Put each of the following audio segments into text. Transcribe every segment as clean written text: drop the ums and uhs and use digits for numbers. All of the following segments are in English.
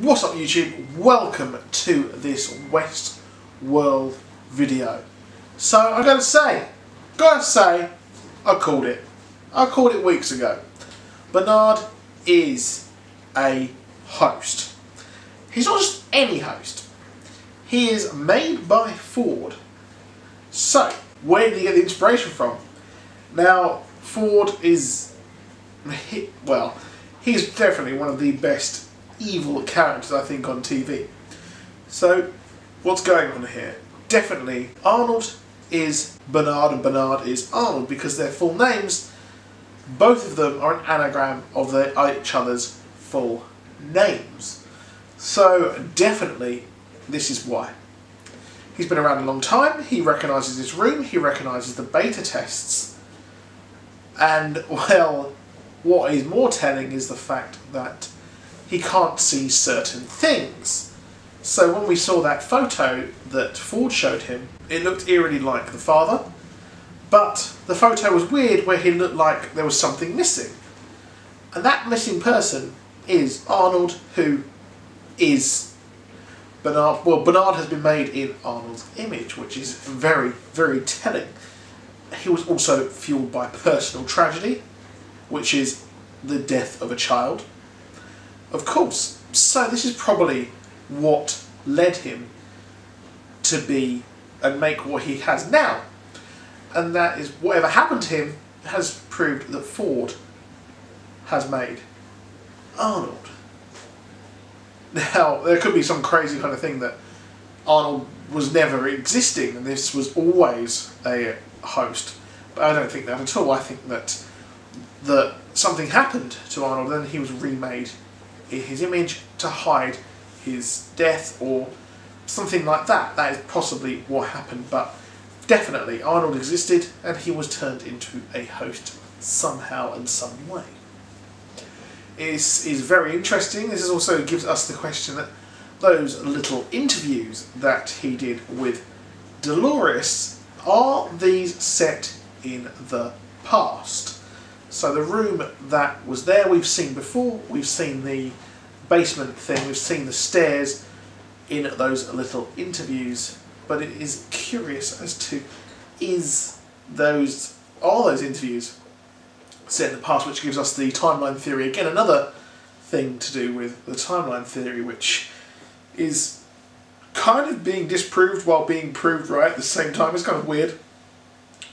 What's up YouTube? Welcome to this Westworld video. So I gotta say, I called it. I called it weeks ago. Bernard is a host. He's not just any host. He is made by Ford. So, where did he get the inspiration from? Now, Ford is, well, he's definitely one of the best evil characters I think on TV. So, what's going on here? Definitely, Arnold is Bernard and Bernard is Arnold because their full names, both of them are an anagram of each other's full names. So, definitely, this is why. He's been around a long time, he recognises his room, he recognises the beta tests, and, well, what is more telling is the fact that he can't see certain things. So when we saw that photo that Ford showed him, it looked eerily like the father, but the photo was weird where he looked like there was something missing. And that missing person is Arnold, who is Bernard. Well, Bernard has been made in Arnold's image, which is very, very telling. He was also fueled by personal tragedy, which is the death of a child. Of course, so this is probably what led him to be and make what he has now. And that is, whatever happened to him has proved that Ford has made Arnold. Now, there could be some crazy kind of thing that Arnold was never existing and this was always a host. But I don't think that at all. I think that something happened to Arnold and he was remade in his image to hide his death or something like that. That is possibly what happened, but definitely Arnold existed and he was turned into a host somehow in some way. It is very interesting. This also gives us the question that those little interviews that he did with Dolores, are these set in the past? So the room that was there we've seen before, we've seen the basement thing, we've seen the stairs in those little interviews, but it is curious as to are those interviews set in the past, which gives us the timeline theory. Again, another thing to do with the timeline theory, which is kind of being disproved while being proved right at the same time. It's kind of weird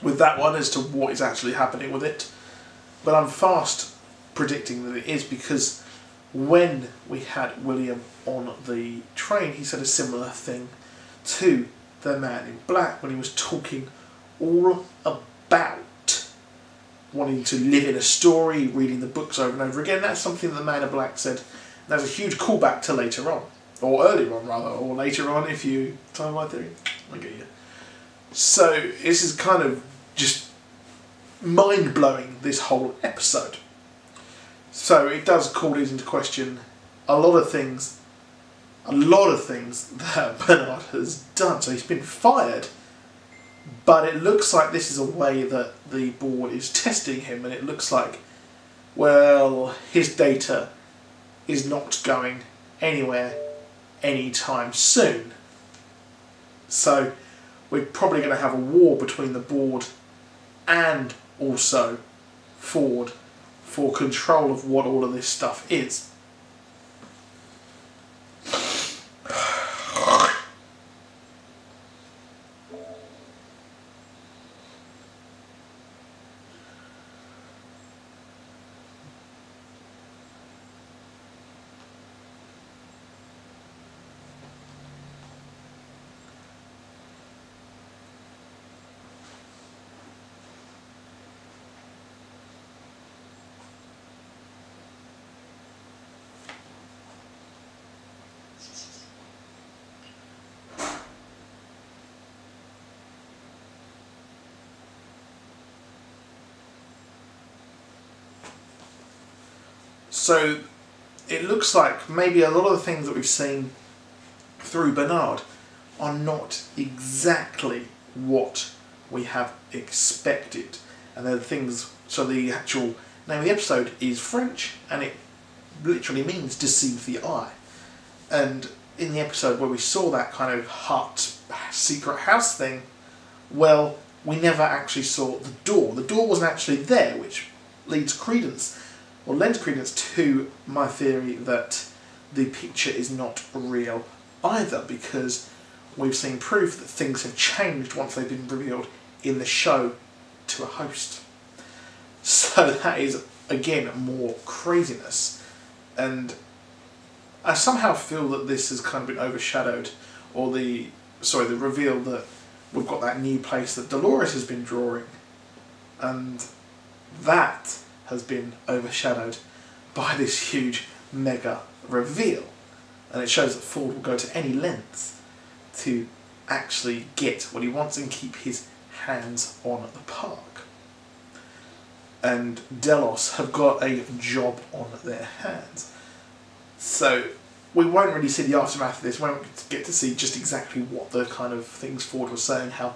with that one as to what is actually happening with it. But I'm fast predicting that it is, because when we had William on the train, he said a similar thing to the Man in Black when he was talking all about wanting to live in a story, reading the books over and over again. That's something that the Man in Black said. There's a huge callback to later on, or earlier on rather, or later on if you timeline theory. I get you. So this is kind of just mind-blowing, this whole episode. So it does call it into question a lot of things that Bernard has done. So he's been fired, but it looks like this is a way that the board is testing him, and it looks like, well, his data is not going anywhere anytime soon. So we're probably going to have a war between the board and also Ford for control of what all of this stuff is. So it looks like maybe a lot of the things that we've seen through Bernard are not exactly what we have expected. And they're the things, so the actual name of the episode is French, and it literally means deceive the eye. And in the episode where we saw that kind of hut, secret house thing, well, we never actually saw the door. The door wasn't actually there, which lends credence to my theory that the picture is not real either, because we've seen proof that things have changed once they've been revealed in the show to a host. So that is, again, more craziness. And I somehow feel that this has kind of been overshadowed, or the reveal that we've got that new place that Dolores has been drawing, and that has been overshadowed by this huge mega reveal. And it shows that Ford will go to any lengths to actually get what he wants and keep his hands on the park. And Delos have got a job on their hands. So we won't really see the aftermath of this. We won't get to see just exactly what the kind of things Ford was saying, how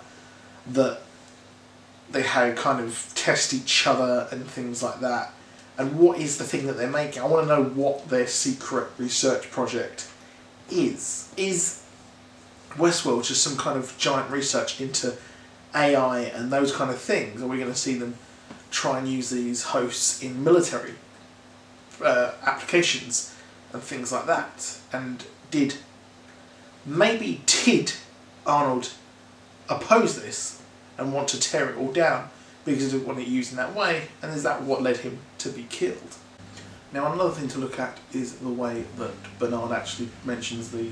they had kind of test each other and things like that. And what is the thing that they're making? I want to know what their secret research project is. Is Westworld just some kind of giant research into AI and those kind of things? Are we going to see them try and use these hosts in military applications and things like that? And did Arnold oppose this and want to tear it all down because he didn't want it used in that way, and is that what led him to be killed? Now, another thing to look at is the way that Bernard actually mentions the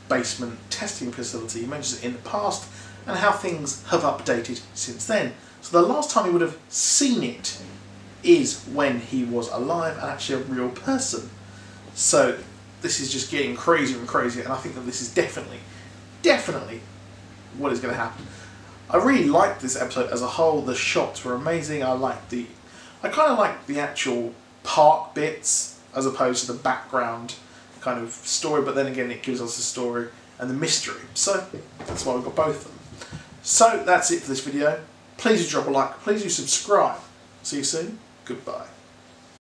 basement testing facility. He mentions it in the past and how things have updated since then. So the last time he would have seen it is when he was alive and actually a real person. So this is just getting crazier and crazier, and I think that this is definitely what is going to happen. I really liked this episode as a whole. The shots were amazing. I kind of liked the actual park bits as opposed to the background kind of story, but then again it gives us the story and the mystery. So that's why we've got both of them. So that's it for this video. Please do drop a like, please do subscribe. See you soon. Goodbye.